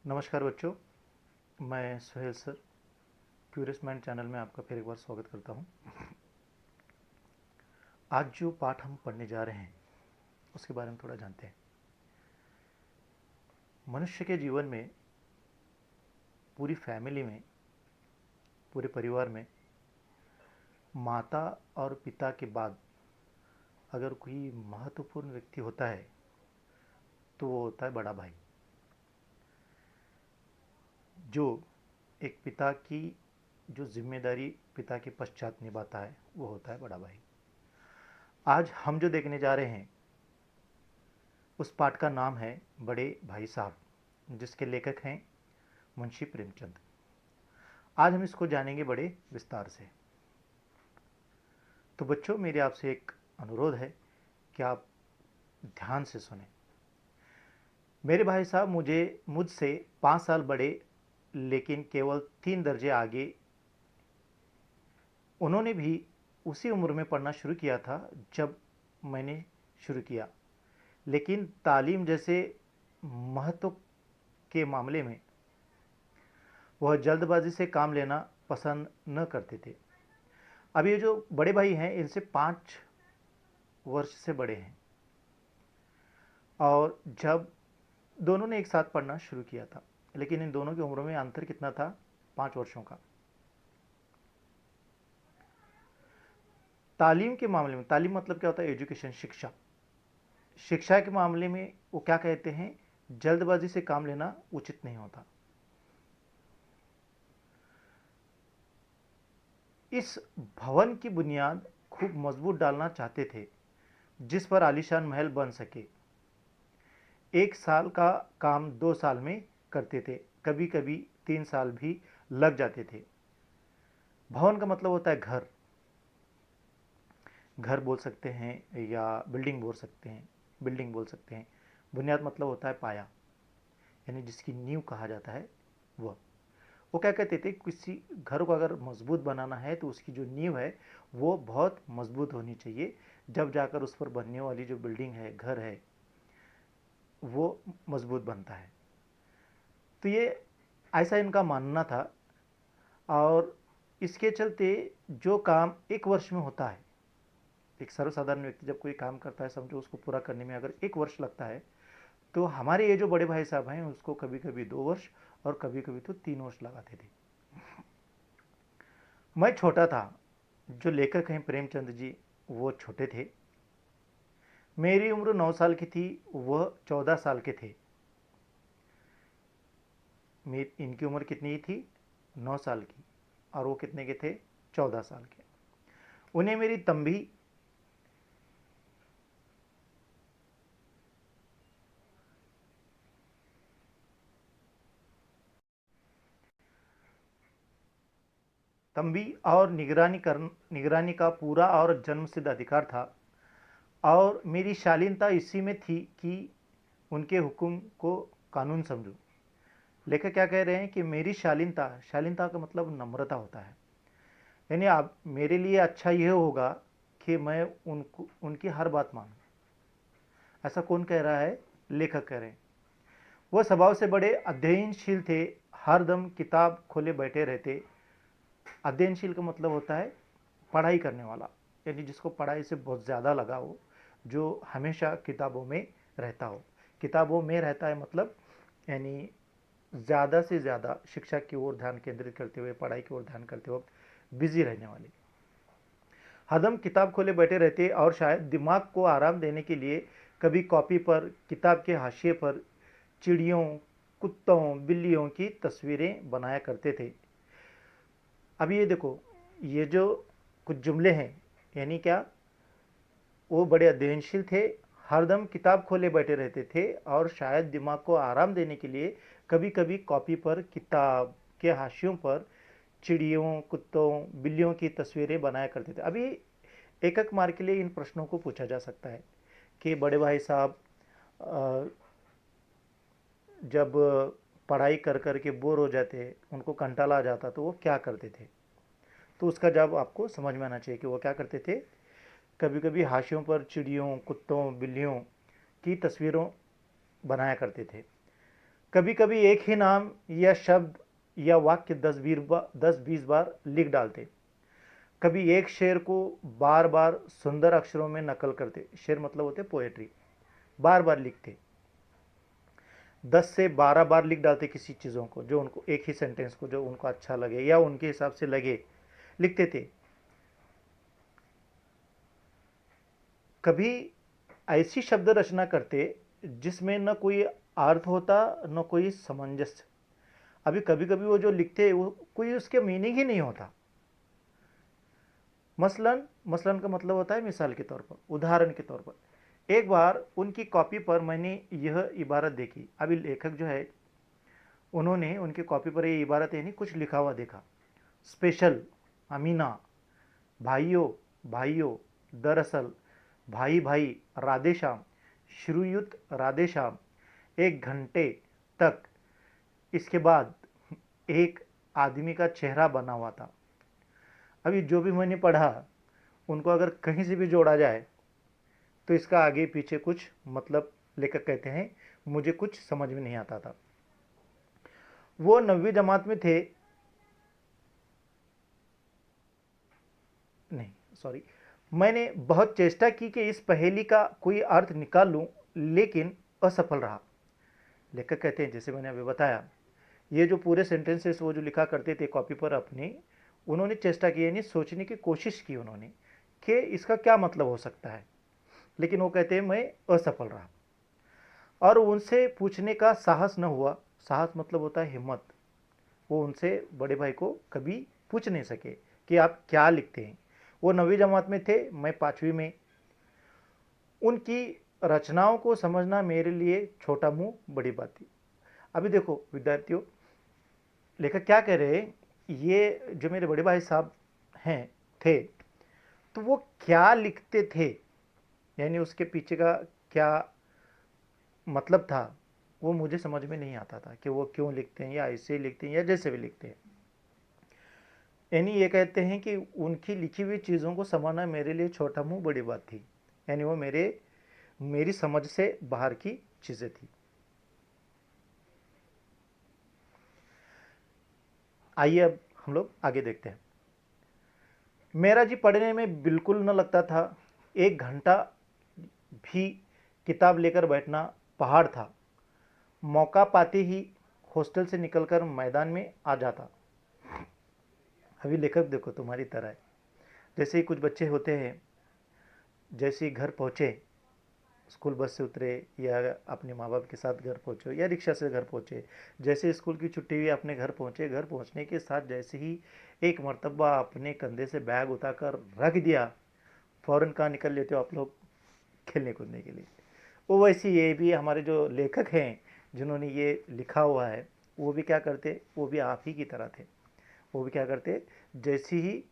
नमस्कार बच्चों, मैं Suhel sir curious mind channel में आपका फिर एक बार स्वागत करता हूं। आज जो पाठ हम पढ़ने जा रहे हैं उसके बारे में थोड़ा जानते हैं। मनुष्य के जीवन में पूरी फैमिली में, पूरे परिवार में माता और पिता के बाद अगर कोई महत्वपूर्ण व्यक्ति होता है तो वो होता है बड़ा भाई, जो एक पिता की जो जिम्मेदारी पिता के पश्चात निभाता है वो होता है बड़ा भाई। आज हम जो देखने जा रहे हैं उस पाठ का नाम है बड़े भाई साहब, जिसके लेखक हैं मुंशी प्रेमचंद। आज हम इसको जानेंगे बड़े विस्तार से। तो बच्चों, मेरे आपसे एक अनुरोध है कि आप ध्यान से सुने। मेरे भाई साहब मुझसे 5 साल बड़े, लेकिन केवल 3 दर्जे आगे। उन्होंने भी उसी उम्र में पढ़ना शुरू किया था जब मैंने शुरू किया, लेकिन तालीम जैसे महत्व के मामले में वह जल्दबाजी से काम लेना पसंद न करते थे। अब ये जो बड़े भाई हैं इनसे 5 वर्ष से बड़े हैं, और जब दोनों ने एक साथ पढ़ना शुरू किया था, लेकिन इन दोनों की उम्र में अंतर कितना था? 5 वर्षों का। तालीम के मामले में, तालीम मतलब क्या होता है? एजुकेशन, शिक्षा। शिक्षा के मामले में वो क्या कहते हैं? जल्दबाजी से काम लेना उचित नहीं होता। इस भवन की बुनियाद खूब मजबूत डालना चाहते थे जिस पर आलीशान महल बन सके। 1 साल का काम 2 साल में करते थे, कभी कभी 3 साल भी लग जाते थे। भवन का मतलब होता है घर। घर बोल सकते हैं या बिल्डिंग बोल सकते हैं, बिल्डिंग बोल सकते हैं। बुनियाद मतलब होता है पाया, यानी जिसकी नींव कहा जाता है वह। वो क्या कहते थे, किसी घर को अगर मजबूत बनाना है तो उसकी जो नींव है वो बहुत मजबूत होनी चाहिए, जब जाकर उस पर बनने वाली जो बिल्डिंग है, घर है, वो मजबूत बनता है। तो ये ऐसा इनका मानना था। और इसके चलते जो काम 1 वर्ष में होता है, एक सर्वसाधारण व्यक्ति जब कोई काम करता है, समझो उसको पूरा करने में अगर 1 वर्ष लगता है, तो हमारे ये जो बड़े भाई साहब हैं उसको कभी कभी 2 वर्ष और कभी कभी तो 3 वर्ष लगाते थे। मैं छोटा था, जो लेखक हैं प्रेमचंद जी वो छोटे थे। मेरी उम्र 9 साल की थी, वह 14 साल के थे। इनकी उम्र कितनी थी? 9 साल की, और वो कितने के थे? 14 साल के। उन्हें मेरी तंबी और निगरानी का पूरा और जन्मसिद्ध अधिकार था, और मेरी शालीनता इसी में थी कि उनके हुक्म को कानून समझूं। लेखक क्या कह रहे हैं कि मेरी शालीनता, शालीनता का मतलब नम्रता होता है, यानी आप मेरे लिए अच्छा यह होगा कि मैं उनकी हर बात मानूं। ऐसा कौन कह रहा है? लेखक कह रहे हैं। वह स्वभाव से बड़े अध्ययनशील थे, हरदम किताब खोले बैठे रहते। अध्ययनशील का मतलब होता है पढ़ाई करने वाला, यानी जिसको पढ़ाई से बहुत ज़्यादा लगा हो, जो हमेशा किताबों में रहता हो। किताबों में रहता है मतलब यानी ज़्यादा से ज़्यादा शिक्षा की ओर ध्यान केंद्रित करते हुए, पढ़ाई की ओर ध्यान करते वक्त बिजी रहने वाले। हरदम किताब खोले बैठे रहते, और शायद दिमाग को आराम देने के लिए कभी कॉपी पर, किताब के हाशिए पर चिड़ियों, कुत्तों, बिल्लियों की तस्वीरें बनाया करते थे। अब ये देखो, ये जो कुछ जुमले हैं, यानी क्या? वो बड़े अध्ययनशील थे, हरदम किताब खोले बैठे रहते थे, और शायद दिमाग को आराम देने के लिए कभी कभी कॉपी पर, किताब के हाशियों पर चिड़ियों, कुत्तों, बिल्लियों की तस्वीरें बनाया करते थे। अभी एकक मार्क के लिए इन प्रश्नों को पूछा जा सकता है कि बड़े भाई साहब जब पढ़ाई कर कर के बोर हो जाते, उनको कंटाला आ जाता, तो वो क्या करते थे? तो उसका जवाब आपको समझ में आना चाहिए कि वो क्या करते थे। कभी कभी हाशियों पर चिड़ियों, कुत्तों, बिल्लियों की तस्वीरों बनाया करते थे। कभी कभी एक ही नाम या शब्द या वाक्य 10-20 बार लिख डालते। कभी एक शेर को बार बार सुंदर अक्षरों में नकल करते। शेर मतलब होते पोएट्री। बार बार लिखते, 10 से 12 बार लिख डालते किसी चीज़ों को, जो उनको एक ही सेंटेंस को जो उनको अच्छा लगे या उनके हिसाब से लगे लिखते थे। कभी ऐसी शब्द रचना करते जिसमें न कोई अर्थ होता न कोई सामंजस्य। अभी कभी कभी वो जो लिखते वो कोई उसके मीनिंग ही नहीं होता। मसलन मसलन का मतलब होता है मिसाल के तौर पर, उदाहरण के तौर पर। एक बार उनकी कॉपी पर मैंने यह इबारत देखी। अभी लेखक जो है उन्होंने उनकी कॉपी पर ये इबारत यानी कुछ लिखा हुआ देखा। स्पेशल, अमीना, भाइयों भाइयों, दरअसल, भाई भाई, राधेश्याम, श्रीयुत राधेश्याम, 1 घंटे तक। इसके बाद एक आदमी का चेहरा बना हुआ था। अभी जो भी मैंने पढ़ा उनको अगर कहीं से भी जोड़ा जाए तो इसका आगे पीछे कुछ मतलब लेखक कहते हैं मुझे कुछ समझ में नहीं आता था। वो 9वीं जमात में थे, नहीं सॉरी, मैंने बहुत चेष्टा की कि इस पहेली का कोई अर्थ निकाल लूं, लेकिन असफल रहा। लेखक कहते हैं जैसे मैंने अभी बताया, ये जो पूरे सेंटेंसेस वो जो लिखा करते थे कॉपी पर अपनी, उन्होंने चेष्टा की यानी सोचने की कोशिश की उन्होंने कि इसका क्या मतलब हो सकता है, लेकिन वो कहते हैं मैं असफल रहा और उनसे पूछने का साहस न हुआ। साहस मतलब होता है हिम्मत। वो उनसे बड़े भाई को कभी पूछ नहीं सके कि आप क्या लिखते हैं। वो 9वीं जमात में थे, मैं 5वीं में। उनकी रचनाओं को समझना मेरे लिए छोटा मुंह बड़ी बात थी। अभी देखो विद्यार्थियों, लेखक क्या कह रहे हैं, ये जो मेरे बड़े भाई साहब हैं थे, तो वो क्या लिखते थे यानी उसके पीछे का क्या मतलब था वो मुझे समझ में नहीं आता था कि वो क्यों लिखते हैं या ऐसे लिखते हैं या जैसे भी लिखते हैं। यानी ये कहते हैं कि उनकी लिखी हुई चीज़ों को समझना मेरे लिए छोटा मुंह बड़ी बात थी, यानी वो मेरी समझ से बाहर की चीज़ें थी। आइए अब हम लोग आगे देखते हैं। मेरा जी पढ़ने में बिल्कुल न लगता था। 1 घंटा भी किताब लेकर बैठना पहाड़ था। मौका पाते ही हॉस्टल से निकलकर मैदान में आ जाता। अभी लेखक देखो तुम्हारी तरह है। जैसे ही कुछ बच्चे होते हैं, जैसे ही घर पहुँचे, स्कूल बस से उतरे या अपने माँ बाप के साथ घर पहुँचे या रिक्शा से घर पहुँचे, जैसे स्कूल की छुट्टी हुई अपने घर पहुँचे, घर पहुँचने के साथ जैसे ही एक मर्तबा अपने कंधे से बैग उतार रख दिया, फ़ौरन कहाँ निकल लेते हो आप लोग? खेलने कूदने के लिए। वो वैसे ये भी हमारे जो लेखक हैं जिन्होंने ये लिखा हुआ है, वो भी क्या करते, वो भी आप ही की तरह थे। वो भी क्या करते, जैसे ही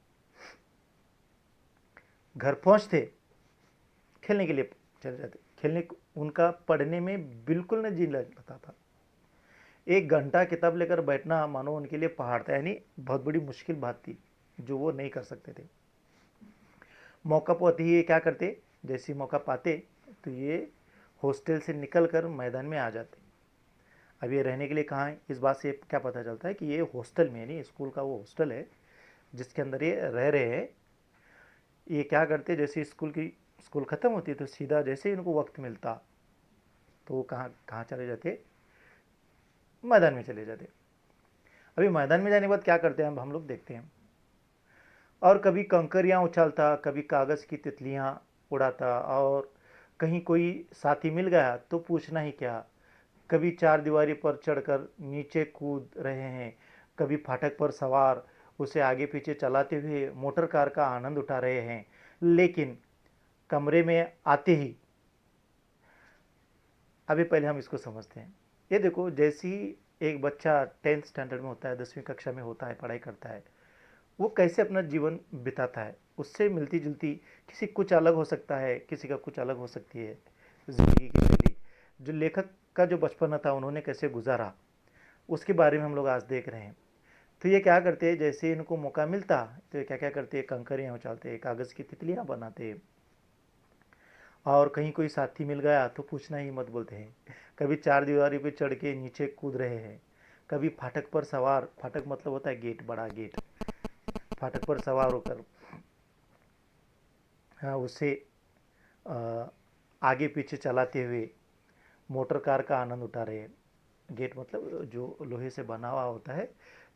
घर पहुँचते खेलने के लिए चले जाते। खेलने उनका पढ़ने में बिल्कुल न जी लगता था। 1 घंटा किताब लेकर बैठना मानो उनके लिए पहाड़ था, यानी बहुत बड़ी मुश्किल बात थी जो वो नहीं कर सकते थे। मौका पाते ही ये क्या करते, जैसे ही मौका पाते तो ये हॉस्टल से निकल कर मैदान में आ जाते। अब ये रहने के लिए कहाँ है, इस बात से क्या पता चलता है कि ये हॉस्टल में, यानी स्कूल का वो हॉस्टल है जिसके अंदर ये रह रहे हैं। ये क्या करते, जैसे स्कूल ख़त्म होती है तो सीधा जैसे इनको वक्त मिलता तो वो कहाँ कहाँ चले जाते, मैदान में चले जाते। अभी मैदान में जाने के बाद क्या करते हैं हम लोग देखते हैं। और कभी कंकरियाँ उछालता, कभी कागज़ की तितलियाँ उड़ाता, और कहीं कोई साथी मिल गया तो पूछना ही क्या। कभी चार दीवारी पर चढ़कर नीचे कूद रहे हैं, कभी फाटक पर सवार उसे आगे पीछे चलाते हुए मोटर कार का आनंद उठा रहे हैं। लेकिन कमरे में आते ही, अभी पहले हम इसको समझते हैं। ये देखो, जैसे ही एक बच्चा 10th स्टैंडर्ड में होता है, 10वीं कक्षा में होता है, पढ़ाई करता है, वो कैसे अपना जीवन बिताता है, उससे मिलती जुलती, किसी कुछ अलग हो सकता है, किसी का कुछ अलग हो सकती है ज़िंदगी की शैली। जो लेखक का जो बचपना था उन्होंने कैसे गुजारा, उसके बारे में हम लोग आज देख रहे हैं। तो ये क्या करते हैं, जैसे इनको मौका मिलता तो ये क्या क्या करते हैं, कंकरियाँ उछालते, कागज़ की तितलियाँ बनाते, और कहीं कोई साथी मिल गया तो पूछना ही मत बोलते हैं। कभी चार दीवारी पे चढ़ के नीचे कूद रहे हैं, कभी फाटक पर सवार, फाटक मतलब होता है गेट, बड़ा गेट, फाटक पर सवार होकर हाँ उससे अ, आगे पीछे चलाते हुए मोटर कार का आनंद उठा रहे हैं। गेट मतलब जो लोहे से बना हुआ होता है,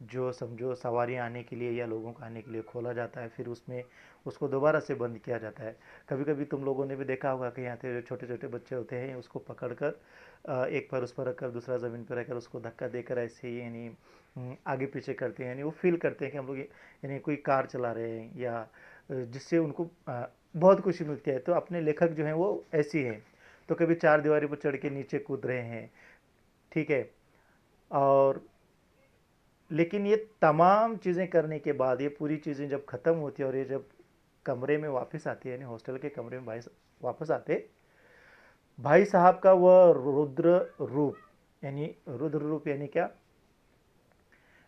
जो समझो सवारियाँ आने के लिए या लोगों को आने के लिए खोला जाता है, फिर उसमें उसको दोबारा से बंद किया जाता है। कभी कभी तुम लोगों ने भी देखा होगा कि यहाँ पे जो छोटे छोटे बच्चे होते हैं उसको पकड़कर एक पैर उस पर रखकर दूसरा ज़मीन पर रखकर उसको धक्का देकर ऐसे ही यानी आगे पीछे करते हैं, यानी वो फील करते हैं कि हम लोग यानी कोई कार चला रहे हैं, या जिससे उनको बहुत खुशी मिलती है। तो अपने लेखक जो हैं वो ऐसी हैं। तो कभी चार दीवारी पर चढ़ के नीचे कूद रहे हैं, ठीक है। और लेकिन ये तमाम चीज़ें करने के बाद, ये पूरी चीज़ें जब ख़त्म होती है और ये जब कमरे में वापस आती है, यानी हॉस्टल के कमरे में भाई वापस आते, भाई साहब का वह रुद्र रूप, यानी रुद्र रूप यानी क्या,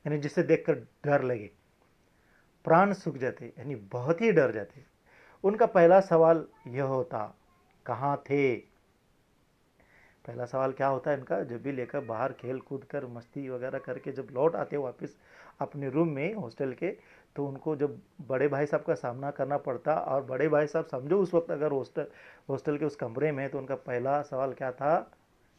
यानी जिसे देखकर डर लगे, प्राण सूख जाते, यानी बहुत ही डर जाते। उनका पहला सवाल यह होता, कहाँ थे। पहला सवाल क्या होता है इनका, जब भी लेकर बाहर खेल कूद कर मस्ती वगैरह करके जब लौट आते वापस अपने रूम में हॉस्टल के, तो उनको जब बड़े भाई साहब का सामना करना पड़ता, और बड़े भाई साहब समझो उस वक्त अगर हॉस्टल के उस कमरे में, तो उनका पहला सवाल क्या था,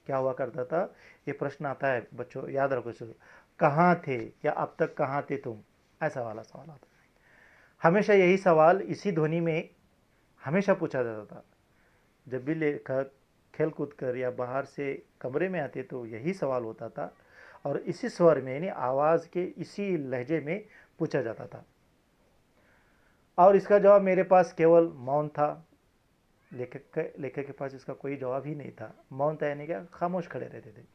क्या हुआ करता था। ये प्रश्न आता है बच्चों, याद रखो शुरू, कहाँ थे, या अब तक कहाँ थे तुम, ऐसा वाला सवाल आता है। हमेशा यही सवाल इसी ध्वनि में हमेशा पूछा जाता था। जब भी लेखक खेल कूद कर या बाहर से कमरे में आते तो यही सवाल होता था, और इसी स्वर में यानी आवाज़ के इसी लहजे में पूछा जाता था। और इसका जवाब मेरे पास केवल मौन था। लेखक के पास इसका कोई जवाब ही नहीं था। मौन था यानी क्या, खामोश खड़े रहते थे।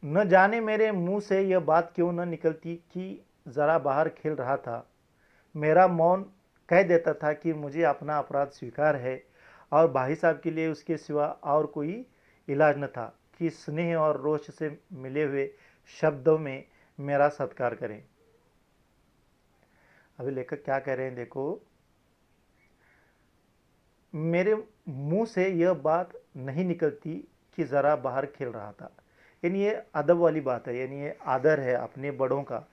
न जाने मेरे मुंह से यह बात क्यों न निकलती कि ज़रा बाहर खेल रहा था। मेरा मौन कह देता था कि मुझे अपना अपराध स्वीकार है, और भाई साहब के लिए उसके सिवा और कोई इलाज न था कि स्नेह और रोष से मिले हुए शब्दों में मेरा सत्कार करें। अभी लेखक क्या कह रहे हैं देखो, मेरे मुंह से यह बात नहीं निकलती कि ज़रा बाहर खेल रहा था। यानी ये अदब वाली बात है, यानी ये आदर है अपने बड़ों का।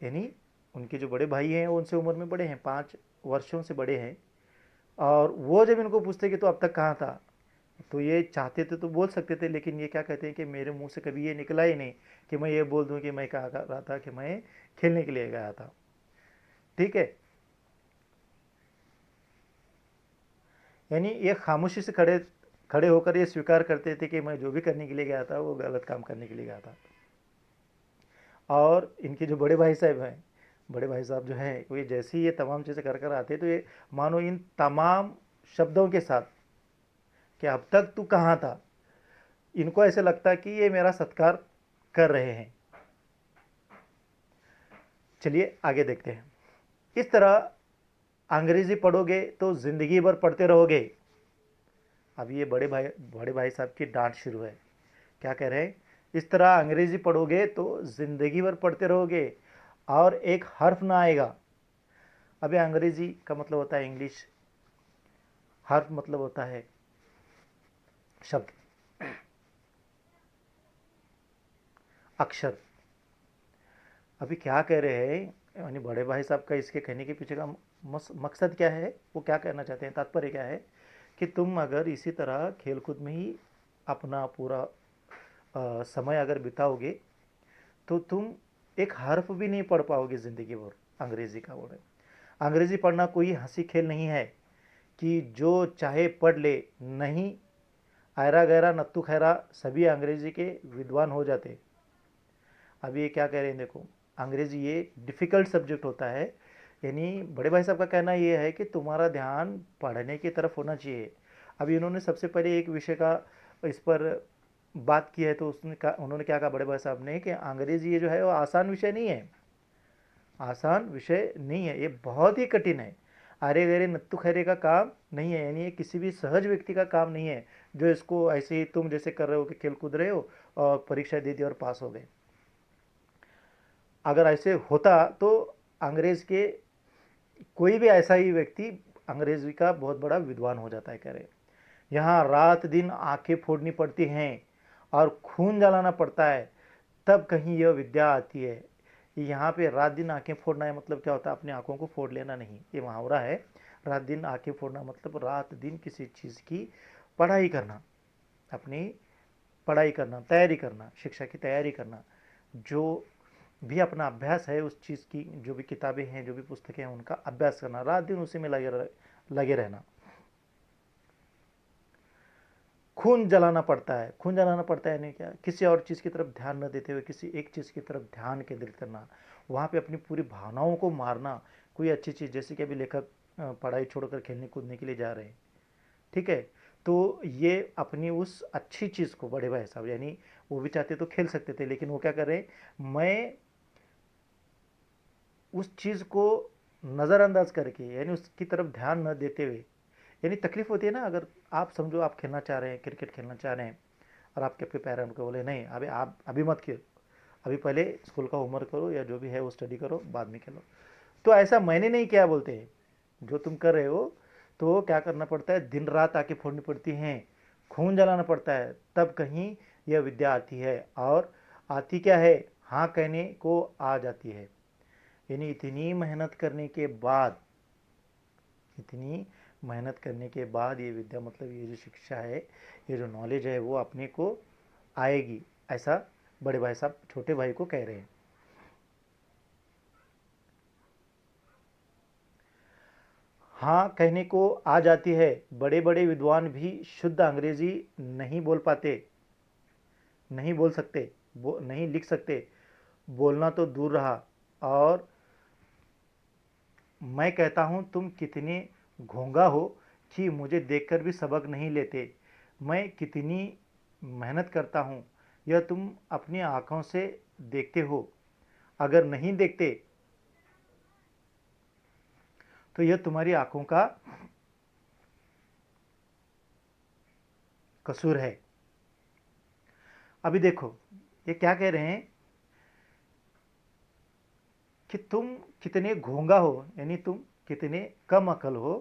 यानी उनके जो बड़े भाई हैं वो उनसे उम्र में बड़े हैं, 5 वर्षों से बड़े हैं। और वो जब इनको पूछते कि तो अब तक कहाँ था, तो ये चाहते थे तो बोल सकते थे, लेकिन ये क्या कहते हैं कि मेरे मुंह से कभी ये निकला ही नहीं कि मैं ये बोल दूं कि मैं कहा रहा था कि मैं खेलने के लिए गया था। ठीक है, यानी ये खामोशी से खड़े खड़े होकर ये स्वीकार करते थे कि मैं जो भी करने के लिए गया था वो गलत काम करने के लिए गया था। और इनके जो बड़े भाई साहब हैं, बड़े भाई साहब जो हैं, वो ये जैसे ही ये तमाम चीज़ें कर कर आते, तो ये मानो इन तमाम शब्दों के साथ कि अब तक तू कहाँ था, इनको ऐसे लगता कि ये मेरा सत्कार कर रहे हैं। चलिए आगे देखते हैं। इस तरह अंग्रेजी पढ़ोगे तो ज़िंदगी भर पढ़ते रहोगे। अब ये बड़े भाई साहब की डांट शुरू है। क्या कह रहे हैं, इस तरह अंग्रेजी पढ़ोगे तो ज़िंदगी भर पढ़ते रहोगे और एक हर्फ ना आएगा। अबे अंग्रेजी का मतलब होता है इंग्लिश, हर्फ मतलब होता है शब्द, अक्षर। अभी क्या कह रहे हैं, यानी बड़े भाई साहब का इसके कहने के पीछे का मकसद क्या है, वो क्या कहना चाहते हैं, तात्पर्य क्या है कि तुम अगर इसी तरह खेलकूद में ही अपना पूरा समय अगर बिताओगे तो तुम एक हर्फ भी नहीं पढ़ पाओगे ज़िंदगी भर। अंग्रेज़ी का वर्ड है। अंग्रेज़ी पढ़ना कोई हंसी खेल नहीं है कि जो चाहे पढ़ ले, नहीं। आयरा गहरा नत्थु खैरा सभी अंग्रेज़ी के विद्वान हो जाते। अब ये क्या कह रहे हैं देखो, अंग्रेज़ी ये डिफ़िकल्ट सब्जेक्ट होता है। यानी बड़े भाई साहब का कहना ये है कि तुम्हारा ध्यान पढ़ने की तरफ होना चाहिए। अभी इन्होंने सबसे पहले एक विषय का इस पर बात की है, तो उन्होंने क्या कहा बड़े भाई साहब ने कि अंग्रेज़ी ये जो है वो आसान विषय नहीं है, आसान विषय नहीं है, ये बहुत ही कठिन है। अरे गहरे नत्थु खैरे का काम नहीं है, यानी ये किसी भी सहज व्यक्ति का काम नहीं है जो इसको ऐसे ही तुम जैसे कर रहे हो कि खेल कूद रहे हो और परीक्षा दे दी और पास हो गए। अगर ऐसे होता तो अंग्रेज के कोई भी ऐसा ही व्यक्ति अंग्रेजी का बहुत बड़ा विद्वान हो जाता है, कह रहे। यहाँ रात दिन आंखें फोड़नी पड़ती हैं और खून जलाना पड़ता है, तब कहीं यह विद्या आती है। यहाँ पे रात दिन आंखें फोड़ना है मतलब क्या होता है? अपनी आंखों को फोड़ लेना नहीं, ये मुहावरा है। रात दिन आंखें फोड़ना मतलब रात दिन किसी चीज़ की पढ़ाई करना, अपनी पढ़ाई करना, तैयारी करना, शिक्षा की तैयारी करना, जो भी अपना अभ्यास है उस चीज़ की, जो भी किताबें हैं, जो भी पुस्तकें हैं, उनका अभ्यास करना, रात दिन उसी में लगे रहना। खून जलाना पड़ता है, खून जलाना पड़ता है नहीं, क्या किसी और चीज़ की तरफ ध्यान न देते हुए किसी एक चीज़ की तरफ ध्यान केंद्रित करना, वहाँ पे अपनी पूरी भावनाओं को मारना। कोई अच्छी चीज़, जैसे कि अभी लेखक पढ़ाई छोड़कर खेलने कूदने के लिए जा रहे हैं, ठीक है, तो ये अपनी उस अच्छी चीज़ को, बड़े भाई साहब यानी वो भी चाहते तो खेल सकते थे, लेकिन वो क्या कर रहे हैं, मैं उस चीज़ को नज़रअंदाज करके, यानी उसकी तरफ ध्यान न देते हुए, यानी तकलीफ होती है ना, अगर आप समझो आप खेलना चाह रहे हैं, क्रिकेट खेलना चाह रहे हैं, और आपके आपके पेरेंट को बोले नहीं अभी आप अभी मत खेलो, अभी पहले स्कूल का होमवर्क करो या जो भी है वो स्टडी करो, बाद में खेलो। तो ऐसा मैंने नहीं किया बोलते हैं, जो तुम कर रहे हो, तो क्या करना पड़ता है, दिन रात आके फोड़नी पड़ती हैं, खून जलाना पड़ता है, तब कहीं यह विद्या आती है। और आती क्या है, हाँ कहने को आ जाती है। यानी इतनी मेहनत करने के बाद, इतनी मेहनत करने के बाद ये विद्या, मतलब ये जो शिक्षा है, ये जो नॉलेज है, वो अपने को आएगी, ऐसा बड़े भाई साहब छोटे भाई को कह रहे हैं। हाँ कहने को आ जाती है, बड़े बड़े विद्वान भी शुद्ध अंग्रेजी नहीं बोल पाते, नहीं बोल सकते, नहीं लिख सकते, बोलना तो दूर रहा। और मैं कहता हूँ तुम कितने घोंगा हो कि मुझे देखकर भी सबक नहीं लेते। मैं कितनी मेहनत करता हूँ यह तुम अपनी आँखों से देखते हो, अगर नहीं देखते तो यह तुम्हारी आँखों का कसूर है। अभी देखो ये क्या कह रहे हैं कि तुम कितने घोंगा हो, यानी तुम कितने कम अकल हो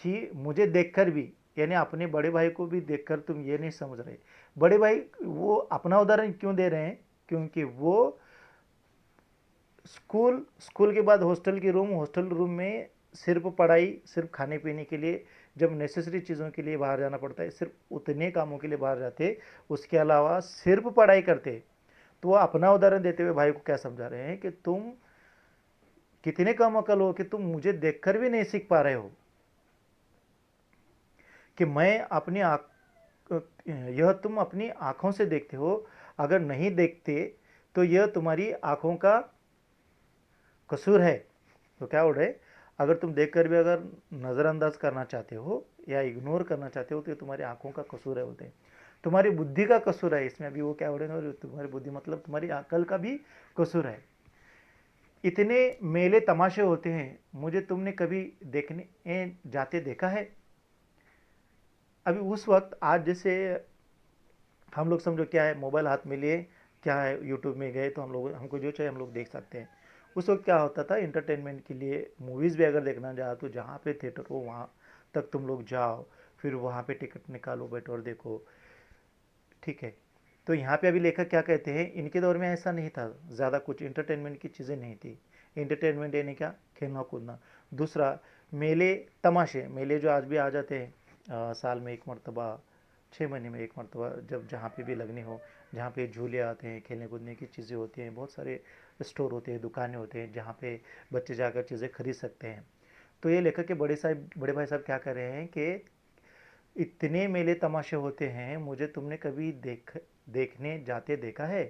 कि मुझे देखकर भी, यानी अपने बड़े भाई को भी देखकर तुम ये नहीं समझ रहे। बड़े भाई वो अपना उदाहरण क्यों दे रहे हैं, क्योंकि वो स्कूल, स्कूल के बाद हॉस्टल की रूम, हॉस्टल रूम में सिर्फ पढ़ाई, सिर्फ खाने पीने के लिए, जब नेसेसरी चीज़ों के लिए बाहर जाना पड़ता है सिर्फ उतने कामों के लिए बाहर जाते, उसके अलावा सिर्फ पढ़ाई करते। तो वो अपना उदाहरण देते हुए भाई को क्या समझा रहे हैं कि तुम कितने कम अकल हो कि तुम मुझे देखकर भी नहीं सीख पा रहे हो कि मैं अपनी आँख, यह तुम अपनी आँखों से देखते हो, अगर नहीं देखते तो यह तुम्हारी आँखों का कसूर है। तो क्या बोल रहे, अगर तुम देखकर भी अगर नज़रअंदाज करना चाहते हो या इग्नोर करना चाहते हो तो ये तुम्हारी आँखों का कसूर है बोलते हैं, तुम्हारी बुद्धि का कसूर है। इसमें अभी वो क्या बोल रहे हैं, तुम्हारी बुद्धि मतलब तुम्हारी अकल का भी कसूर है। इतने मेले तमाशे होते हैं, मुझे तुमने कभी देखने जाते देखा है? अभी उस वक्त, आज जैसे हम लोग समझो क्या है, मोबाइल हाथ में लिए, क्या है, यूट्यूब में गए तो हम लोग, हमको जो चाहिए हम लोग देख सकते हैं। उस वक्त क्या होता था, इंटरटेनमेंट के लिए मूवीज़ भी अगर देखना चाहो तो जहाँ पे थिएटर हो वहाँ तक तुम लोग जाओ, फिर वहाँ पे टिकट निकालो, बैठो और देखो, ठीक है। तो यहाँ पे अभी लेखक क्या कहते हैं, इनके दौर में ऐसा नहीं था, ज़्यादा कुछ इंटरटेनमेंट की चीज़ें नहीं थी। इंटरटेनमेंट यानी क्या, खेलना कूदना। दूसरा, मेले तमाशे, मेले जो आज भी आ जाते हैं, साल में एक मरतबा, 6 महीने में एक मरतबा, जब जहाँ पे भी लगने हो, जहाँ पे झूले आते हैं, खेलने कूदने की चीज़ें होती हैं, बहुत सारे स्टोर होते हैं, दुकानें होते हैं जहाँ पे बच्चे जाकर चीज़ें खरीद सकते हैं। तो ये लेखक के बड़े भाई साहब क्या कर रहे हैं कि इतने मेले तमाशे होते हैं, मुझे तुमने कभी देखने जाते देखा है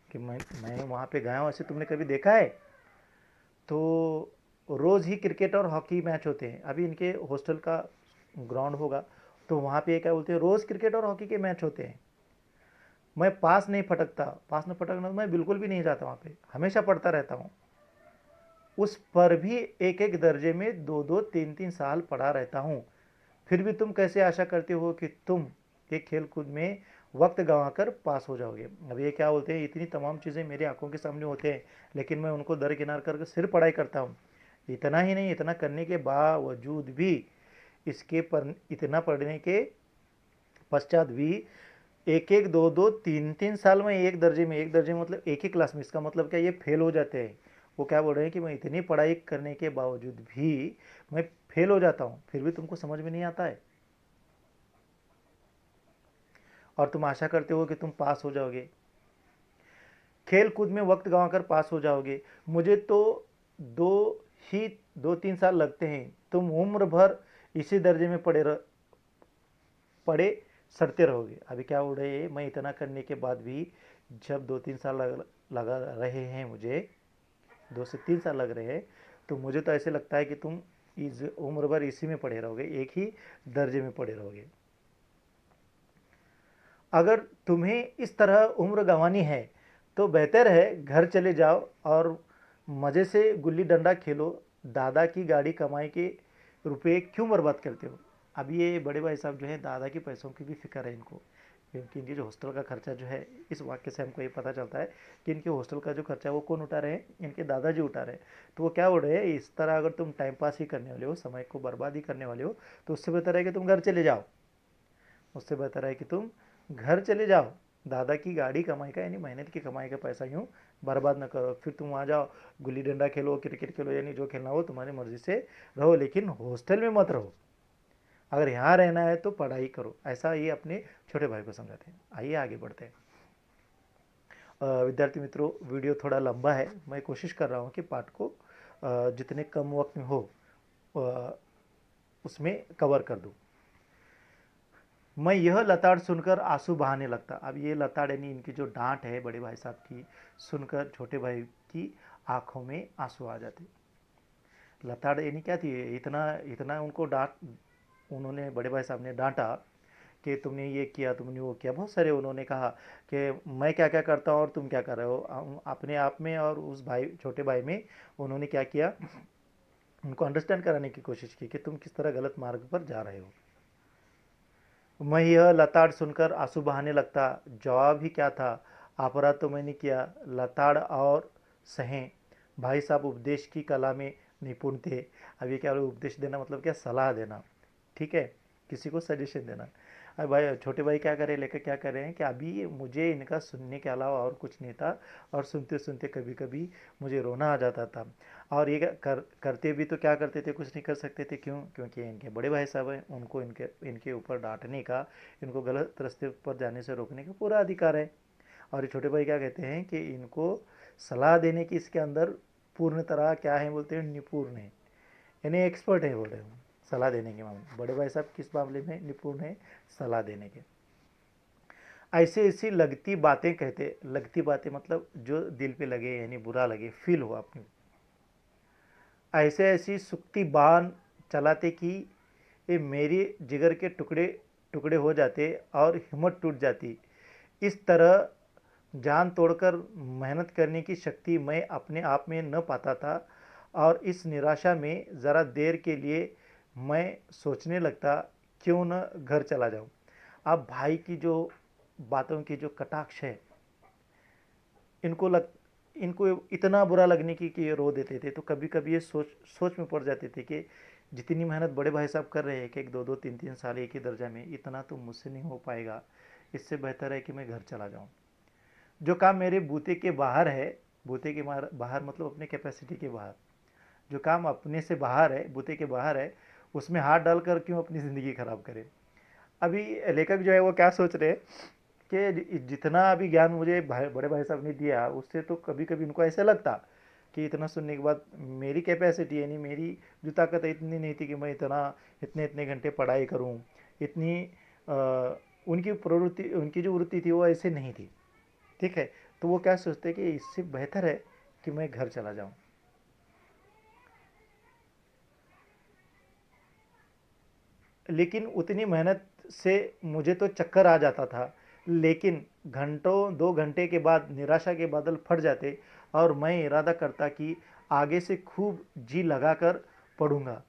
कि मैं वहाँ पे गया हूँ, ऐसे तुमने कभी देखा है? तो रोज़ ही क्रिकेट और हॉकी मैच होते हैं। अभी इनके हॉस्टल का ग्राउंड होगा, तो वहाँ पे क्या बोलते हैं, रोज़ क्रिकेट और हॉकी के मैच होते हैं। मैं पास नहीं फटकता, पास में फटकना तो मैं बिल्कुल भी नहीं जाता वहाँ पे, हमेशा पढ़ता रहता हूँ। उस पर भी एक एक दर्जे में 2-2 3-3 साल पढ़ा रहता हूँ। फिर भी तुम कैसे आशा करते हो कि तुम एक खेल कूद में वक्त गंवाकर पास हो जाओगे? अब ये क्या बोलते हैं, इतनी तमाम चीज़ें मेरी आंखों के सामने होते हैं लेकिन मैं उनको दरकिनार करके सिर्फ पढ़ाई करता हूँ। इतना ही नहीं, इतना करने के बावजूद भी, इसके पर इतना पढ़ने के पश्चात भी एक एक दो दो तीन तीन साल में एक दर्जे में मतलब एक ही क्लास में, इसका मतलब क्या, ये फेल हो जाते हैं। वो क्या बोल रहे हैं कि मैं इतनी पढ़ाई करने के बावजूद भी मैं फेल हो जाता हूँ, फिर भी तुमको समझ में नहीं आता है, और तुम आशा करते हो कि तुम पास हो जाओगे, खेल कूद में वक्त गंवाकर पास हो जाओगे। मुझे तो दो ही 2-3 साल लगते हैं, तुम उम्र भर इसी दर्जे में पड़े सड़ते रहोगे। अभी क्या हो रहे हैं, मैं इतना करने के बाद भी जब 2-3 साल लगा रहे हैं मुझे, 2 से 3 साल लग रहे हैं, तो मुझे तो ऐसे लगता है कि तुम इस उम्र भर इसी में पड़े रहोगे, एक ही दर्जे में पड़े रहोगे। अगर तुम्हें इस तरह उम्र गंवानी है तो बेहतर है घर चले जाओ और मज़े से गुल्ली डंडा खेलो। दादा की गाड़ी कमाई के रुपए क्यों बर्बाद करते हो। अब ये बड़े भाई साहब जो है, दादा के पैसों की भी फिक्र है इनको, क्योंकि इनके जो हॉस्टल का खर्चा जो है, इस वाक्य से हमको ये पता चलता है कि इनके हॉस्टल का जो खर्चा है वो कौन उठा रहे हैं, इनके दादाजी उठा रहे हैं। तो वो क्या बोल रहे हैं, इस तरह अगर तुम टाइम पास ही करने वाले हो, समय को बर्बाद ही करने वाले हो, तो उससे बेहतर है कि तुम घर चले जाओ। उससे बेहतर है कि तुम घर चले जाओ। दादा की गाड़ी कमाई का यानी मेहनत की कमाई का पैसा यूँ बर्बाद न करो, फिर तुम वहाँ जाओ, गुल्ली डंडा खेलो, क्रिकेट खेलो, यानी जो खेलना हो तुम्हारी मर्जी से रहो, लेकिन हॉस्टल में मत रहो। अगर यहाँ रहना है तो पढ़ाई करो, ऐसा ये अपने छोटे भाई को समझाते हैं। आइए आगे बढ़ते हैं। विद्यार्थी मित्रों, वीडियो थोड़ा लंबा है, मैं कोशिश कर रहा हूँ कि पाठ को जितने कम वक्त में हो अ, उसमें कवर कर दूँ। मैं यह लताड़ सुनकर आंसू बहाने लगता। अब ये लताड़ यानी इनकी जो डांट है बड़े भाई साहब की, सुनकर छोटे भाई की आंखों में आंसू आ जाते। लताड़ यानी क्या थी, इतना इतना उनको डांट, उन्होंने बड़े भाई साहब ने डांटा कि तुमने ये किया, तुमने वो किया, बहुत सारे उन्होंने कहा कि मैं क्या क्या करता हूँ और तुम क्या कर रहे हो। अपने आप में और उस भाई छोटे भाई में उन्होंने क्या किया, उनको अंडरस्टैंड कराने की कोशिश की कि तुम किस तरह गलत मार्ग पर जा रहे हो। मैं यह लताड़ सुनकर आंसू बहाने लगता। जवाब ही क्या था, अपराध तो मैंने किया। लताड़ और सहें। भाई साहब उपदेश की कला में निपुण थे। अब ये क्या, उपदेश देना मतलब क्या, सलाह देना, ठीक है, किसी को सजेशन देना। अब भाई छोटे भाई क्या करें, लेकर क्या कर रहे हैं कि अभी मुझे इनका सुनने के अलावा और कुछ नहीं था, और सुनते सुनते कभी कभी मुझे रोना आ जाता था। और ये करते भी तो क्या करते थे, कुछ नहीं कर सकते थे। क्यों, क्योंकि इनके बड़े भाई साहब हैं, उनको इनके इनके ऊपर डांटने का, इनको गलत रास्ते पर जाने से रोकने का पूरा अधिकार है। और ये छोटे भाई क्या कहते हैं कि इनको सलाह देने की इसके अंदर पूर्ण तरह क्या है, बोलते हैं निपुण है, यानी एक्सपर्ट है बोल रहे हो सलाह देने के मामले में। बड़े भाई साहब किस मामले में निपुण है, सलाह देने के। ऐसे ऐसी लगती बातें कहते, लगती बातें मतलब जो दिल पे लगे, यानी बुरा लगे, फील हो अपनी। ऐसे ऐसी सुक्ति बाण चलाते कि ये मेरे जिगर के टुकड़े टुकड़े हो जाते और हिम्मत टूट जाती। इस तरह जान तोड़कर मेहनत करने की शक्ति मैं अपने आप में न पाता था, और इस निराशा में ज़रा देर के लिए मैं सोचने लगता, क्यों न घर चला जाऊं। अब भाई की जो बातों की जो कटाक्ष है, इनको इतना बुरा लगने की कि ये रो देते थे। तो कभी कभी ये सोच सोच में पड़ जाते थे कि जितनी मेहनत बड़े भाई साहब कर रहे हैं, एक एक दो दो तीन तीन साल एक ही दर्जा में, इतना तो मुझसे नहीं हो पाएगा, इससे बेहतर है कि मैं घर चला जाऊं। जो काम मेरे बूते के बाहर है, बूते के बाहर मतलब अपने कैपेसिटी के बाहर, जो काम अपने से बाहर है, बूते के बाहर है, उसमें हाथ डालकर क्यों अपनी ज़िंदगी खराब करें। अभी लेखक जो है वो क्या सोच रहे हैं कि जितना अभी ज्ञान मुझे बड़े भाई साहब ने दिया, उससे तो कभी कभी उनको ऐसा लगता कि इतना सुनने के बाद मेरी कैपेसिटी यानी मेरी जो ताकत है इतनी नहीं थी कि मैं इतना इतने इतने घंटे पढ़ाई करूं। इतनी उनकी प्रवृत्ति, उनकी जो वृत्ति थी वो ऐसे नहीं थी, ठीक है। तो वो क्या सोचते हैं कि इससे बेहतर है कि मैं घर चला जाऊं। लेकिन उतनी मेहनत से मुझे तो चक्कर आ जाता था, लेकिन घंटों 2 घंटे के बाद निराशा के बादल फट जाते, और मैं इरादा करता कि आगे से खूब जी लगाकर पढ़ूंगा।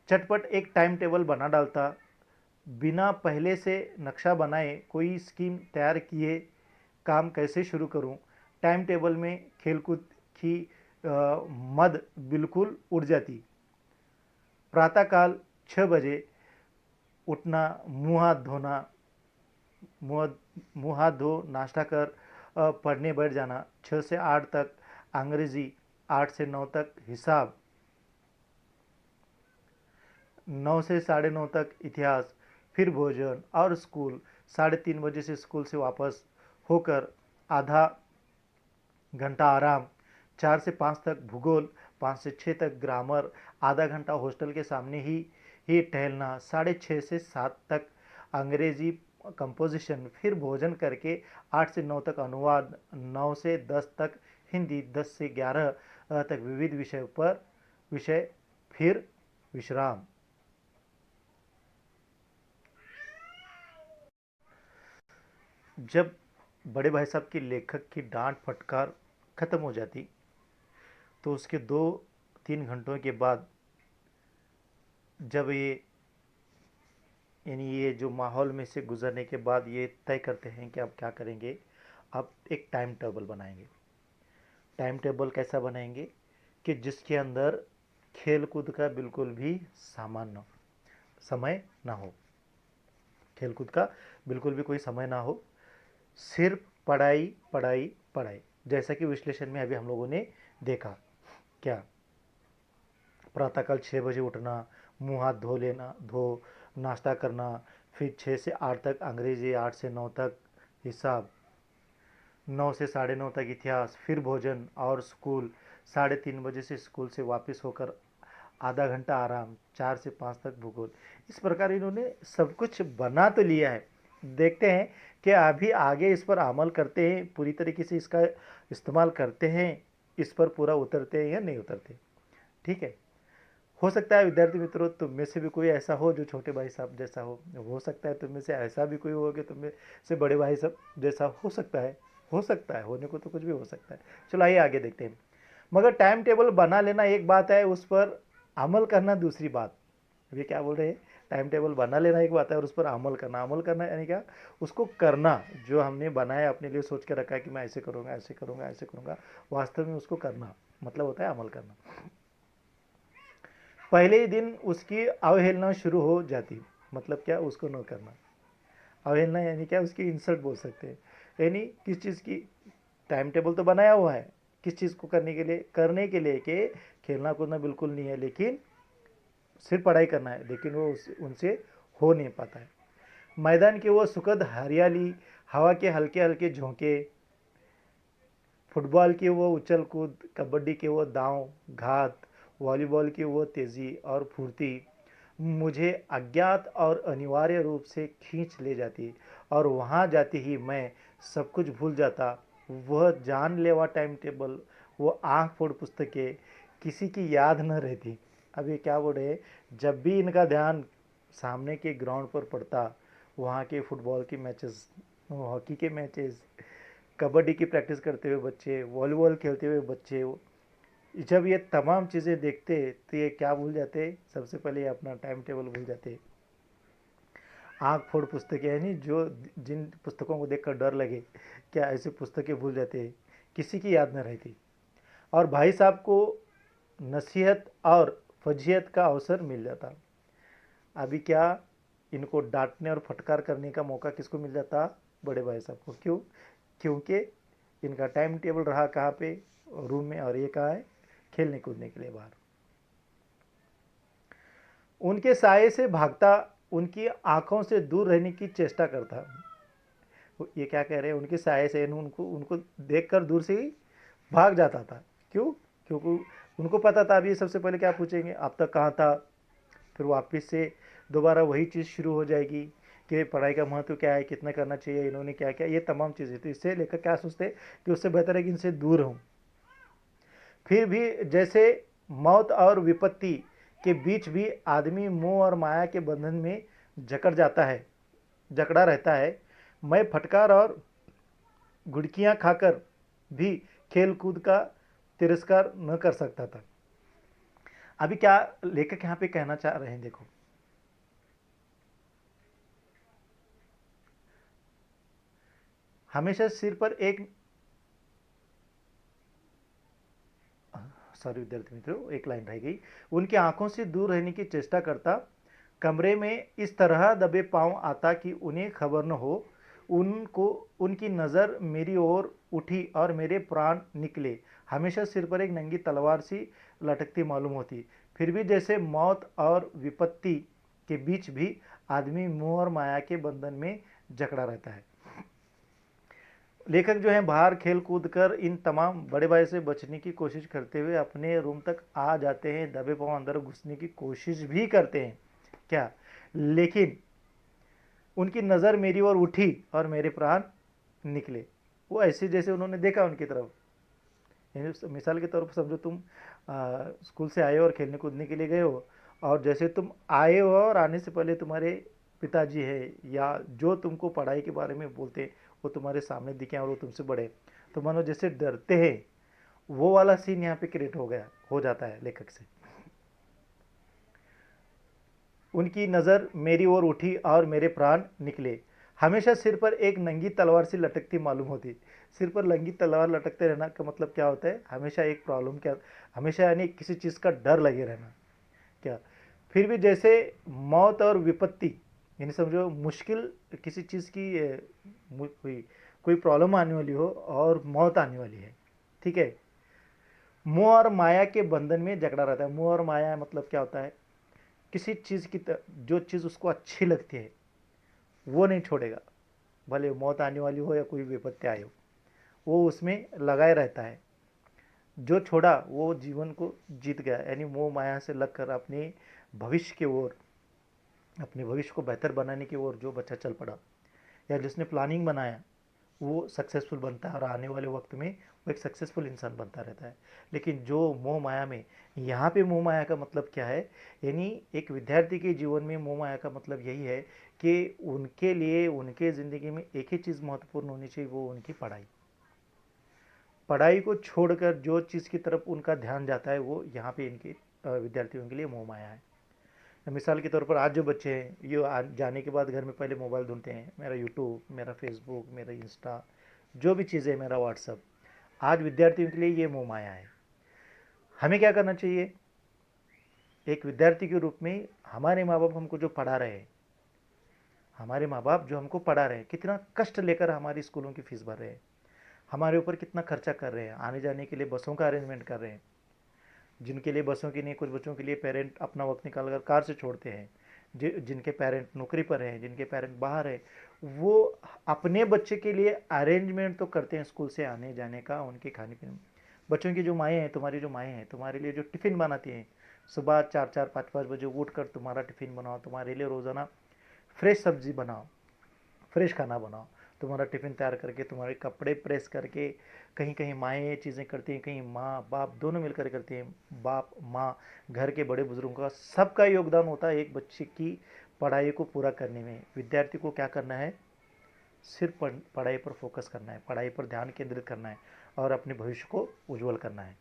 चटपट एक टाइम टेबल बना डालता, बिना पहले से नक्शा बनाए कोई स्कीम तैयार किए काम कैसे शुरू करूं। टाइम टेबल में खेलकूद की मद बिल्कुल उड़ जाती। प्रातःकाल 6 बजे उठना, मुंह हाथ धोना, मुंह मुंह हाथ धो नाश्ता कर पढ़ने बैठ जाना। 6 से 8 तक अंग्रेजी, 8 से 9 तक हिसाब, 9 से 9:30 तक इतिहास, फिर भोजन और स्कूल। 3:30 बजे से स्कूल से वापस होकर आधा घंटा आराम। 4 से 5 तक भूगोल, 5 से 6 तक ग्रामर, आधा घंटा हॉस्टल के सामने ही टहलना। 6:30 से 7 तक अंग्रेजी कंपोजिशन, फिर भोजन करके 8 से 9 तक अनुवाद, 9 से 10 तक हिंदी, 10 से 11 तक विविध विषय, फिर विश्राम। जब बड़े भाई साहब की लेखक की डांट फटकार खत्म हो जाती तो उसके 2-3 घंटों के बाद, जब ये जो माहौल में से गुजरने के बाद ये तय करते हैं कि अब क्या करेंगे, अब एक टाइम टेबल बनाएंगे। टाइम टेबल कैसा बनाएंगे कि जिसके अंदर खेल कूद का बिल्कुल भी समय ना हो। खेल कूद का बिल्कुल भी कोई समय ना हो, सिर्फ पढ़ाई पढ़ाई पढ़ाई। जैसा कि विश्लेषण में अभी हम लोगों ने देखा, क्या प्रातःकाल 6 बजे उठना, मुंह हाथ धो नाश्ता करना, फिर 6 से 8 तक अंग्रेजी, 8 से 9 तक हिसाब, 9 से 9:30 तक इतिहास, फिर भोजन और स्कूल। 3:30 बजे से स्कूल से वापस होकर आधा घंटा आराम, 4 से 5 तक भूगोल। इस प्रकार इन्होंने सब कुछ बना तो लिया है। देखते हैं कि अभी आगे इस पर अमल करते हैं, पूरी तरीके से इसका इस्तेमाल करते हैं, इस पर पूरा उतरते हैं या नहीं उतरते। ठीक है। हो सकता है विद्यार्थी मित्रों तुम में से भी कोई ऐसा हो जो छोटे भाई साहब जैसा हो सकता है तुम में से ऐसा भी कोई हो कि तुम में से बड़े भाई साहब जैसा हो सकता है, होने को तो कुछ भी हो सकता है। चलो आइए आगे देखते हैं। मगर टाइम टेबल बना लेना एक बात है, उस पर अमल करना दूसरी बात। अभी क्या बोल रहे हैं, टाइम टेबल बना लेना एक बात है और उस पर अमल करना यानी क्या, उसको करना। जो हमने बनाया अपने लिए सोच के रखा है कि मैं ऐसे करूँगा ऐसे करूँगा ऐसे करूँगा, वास्तव में उसको करना मतलब होता है अमल करना। पहले ही दिन उसकी अवहेलना शुरू हो जाती, मतलब क्या, उसको न करना। अवहेलना यानी क्या, उसकी इंसल्ट बोल सकते हैं। यानी किस चीज़ की, टाइम टेबल तो बनाया हुआ है किस चीज़ को करने के लिए कि खेलना कूदना बिल्कुल नहीं है, लेकिन सिर्फ पढ़ाई करना है, लेकिन वो उनसे हो नहीं पाता है। मैदान की वो सुखद हरियाली, हवा के हल्के हल्के झोंके, फुटबॉल की वो उछल कूद, कबड्डी के वो दांव घात, वॉलीबॉल की वो तेज़ी और फुर्ती मुझे अज्ञात और अनिवार्य रूप से खींच ले जाती, और वहाँ जाते ही मैं सब कुछ भूल जाता। वह जानलेवा टाइम टेबल, वो आँख फोड़ पुस्तकें, किसी की याद न रहती। अब ये क्या बोल रहे हैं, जब भी इनका ध्यान सामने के ग्राउंड पर पड़ता, वहाँ के फुटबॉल के मैचेस, हॉकी के मैचेस, कबड्डी की प्रैक्टिस करते हुए बच्चे, वॉलीबॉल खेलते हुए बच्चे, जब ये तमाम चीज़ें देखते तो ये क्या भूल जाते, सबसे पहले ये अपना टाइम टेबल भूल जाते। आँख फोड़ पुस्तकें, यानी जो जिन पुस्तकों को देखकर डर लगे, क्या ऐसी पुस्तकें भूल जाते, किसी की याद न रहती। और भाई साहब को नसीहत और फजीहत का अवसर मिल जाता। अभी क्या, इनको डांटने और फटकार करने का मौका किसको मिल जाता, बड़े भाई साहब को। क्यों, क्योंकि इनका टाइम टेबल रहा कहाँ पे, रूम में, और ये कहाँ है, खेलने कूदने के लिए बाहर। उनके साये से भागता, उनकी आंखों से दूर रहने की चेष्टा करता। ये क्या कह रहे हैं, उनके साये से, उनको उनको देखकर दूर से ही भाग जाता था। क्यों, क्योंकि उनको पता था अभी सबसे पहले क्या पूछेंगे, अब तक कहाँ था। फिर वापस से दोबारा वही चीज़ शुरू हो जाएगी कि पढ़ाई का महत्व क्या है, कितना करना चाहिए, इन्होंने क्या किया, ये तमाम चीज़ें। तो इससे लेकर क्या सोचते कि उससे बेहतर है कि इनसे दूर हूँ। फिर भी जैसे मौत और विपत्ति के बीच भी आदमी मोह और माया के बंधन में जकड़ा रहता है। मैं फटकार और गुड़कियां खाकर भी खेल कूद का तिरस्कार न कर सकता था। अभी क्या लेखक यहाँ पे कहना चाह रहे हैं, देखो, हमेशा सिर पर एक सॉरी विद्यार्थी मित्रों, एक लाइन रह गई। उनकी आंखों से दूर रहने की चेष्टा करता, कमरे में इस तरह दबे पांव आता कि उन्हें खबर न हो। उनको उनकी नज़र मेरी ओर उठी और मेरे प्राण निकले। हमेशा सिर पर एक नंगी तलवार सी लटकती मालूम होती। फिर भी जैसे मौत और विपत्ति के बीच भी आदमी मोह और माया के बंधन में जकड़ा रहता है। लेखक जो है बाहर खेल कूद कर इन तमाम बड़े भाई से बचने की कोशिश करते हुए अपने रूम तक आ जाते हैं, दबे पांव अंदर घुसने की कोशिश भी करते हैं क्या, लेकिन उनकी नज़र मेरी ओर उठी और मेरे प्राण निकले। वो ऐसे जैसे उन्होंने देखा उनकी तरफ। मिसाल के तौर पर समझो, तुम स्कूल से आए हो और खेलने कूदने के लिए गए हो, और जैसे तुम आए हो और आने से पहले तुम्हारे पिताजी है या जो तुमको पढ़ाई के बारे में बोलते हैं वो तुम्हारे सामने दिखे और वो तुमसे बड़े, तो मानो जैसे डरते हैं, वो वाला सीन यहाँ पे क्रिएट हो जाता है लेखक से। उनकी नज़र मेरी ओर उठी और मेरे प्राण निकले। हमेशा सिर पर एक नंगी तलवार सी लटकती मालूम होती। सिर पर नंगी तलवार लटकते रहना का मतलब क्या होता है, हमेशा एक प्रॉब्लम, क्या हमेशा यानी किसी चीज़ का डर लगे रहना क्या। फिर भी जैसे मौत और विपत्ति, यानी समझो मुश्किल किसी चीज़ की कोई कोई प्रॉब्लम आने वाली हो और मौत आने वाली है, ठीक है। मोह और माया के बंधन में जकड़ा रहता है। मोह और माया मतलब क्या होता है, किसी चीज़ की जो चीज़ उसको अच्छी लगती है वो नहीं छोड़ेगा, भले मौत आने वाली हो या कोई विपत्ति आए हो, वो उसमें लगाए रहता है। जो छोड़ा वो जीवन को जीत गया, यानी मोह माया से लगकर अपने भविष्य की ओर, अपने भविष्य को बेहतर बनाने की ओर जो बच्चा चल पड़ा या जिसने प्लानिंग बनाया वो सक्सेसफुल बनता है और आने वाले वक्त में वो एक सक्सेसफुल इंसान बनता रहता है। लेकिन जो मोह माया में, यहाँ पे मोह माया का मतलब क्या है, यानी एक विद्यार्थी के जीवन में मोह माया का मतलब यही है कि उनके लिए उनके ज़िंदगी में एक ही चीज़ महत्वपूर्ण होनी चाहिए, वो उनकी पढ़ाई। पढ़ाई को छोड़कर जो चीज़ की तरफ उनका ध्यान जाता है वो यहाँ पे इनके विद्यार्थियों के लिए मोह माया है। मिसाल के तौर पर आज जो बच्चे हैं, ये जाने के बाद घर में पहले मोबाइल ढूंढते हैं, मेरा यूट्यूब, मेरा फेसबुक, मेरा इंस्टा, जो भी चीज़ें, मेरा व्हाट्सअप, आज विद्यार्थियों के लिए ये मोह माया है। हमें क्या करना चाहिए, एक विद्यार्थी के रूप में हमारे माँ बाप हमको जो पढ़ा रहे हैं, हमारे माँ बाप जो हमको पढ़ा रहे हैं, कितना कष्ट लेकर हमारी स्कूलों की फीस भर रहे हैं, हमारे ऊपर कितना खर्चा कर रहे हैं, आने जाने के लिए बसों का अरेंजमेंट कर रहे हैं, जिनके लिए बसों की नहीं, कुछ बच्चों के लिए पेरेंट अपना वक्त निकाल कर कार से छोड़ते हैं, जिनके पेरेंट नौकरी पर हैं, जिनके पेरेंट बाहर हैं, वो अपने बच्चे के लिए अरेंजमेंट तो करते हैं स्कूल से आने जाने का, उनके खाने पीने। बच्चों की जो माएँ हैं, तुम्हारी जो माएँ हैं, तुम्हारे लिए जो टिफ़िन बनाती हैं, सुबह 4-4 5-5 बजे उठ कर तुम्हारा टिफ़िन बनाओ, तुम्हारे लिए रोज़ाना फ्रेश सब्ज़ी बनाओ, फ्रेश खाना बनाओ, तुम्हारा टिफ़िन तैयार करके, तुम्हारे कपड़े प्रेस करके, कहीं कहीं माएँ ये चीज़ें करती हैं, कहीं माँ बाप दोनों मिलकर करते हैं, बाप माँ, घर के बड़े बुजुर्गों का सबका योगदान होता है एक बच्चे की पढ़ाई को पूरा करने में। विद्यार्थी को क्या करना है, सिर्फ पढ़ाई पर फोकस करना है, पढ़ाई पर ध्यान केंद्रित करना है और अपने भविष्य को उज्जवल करना है।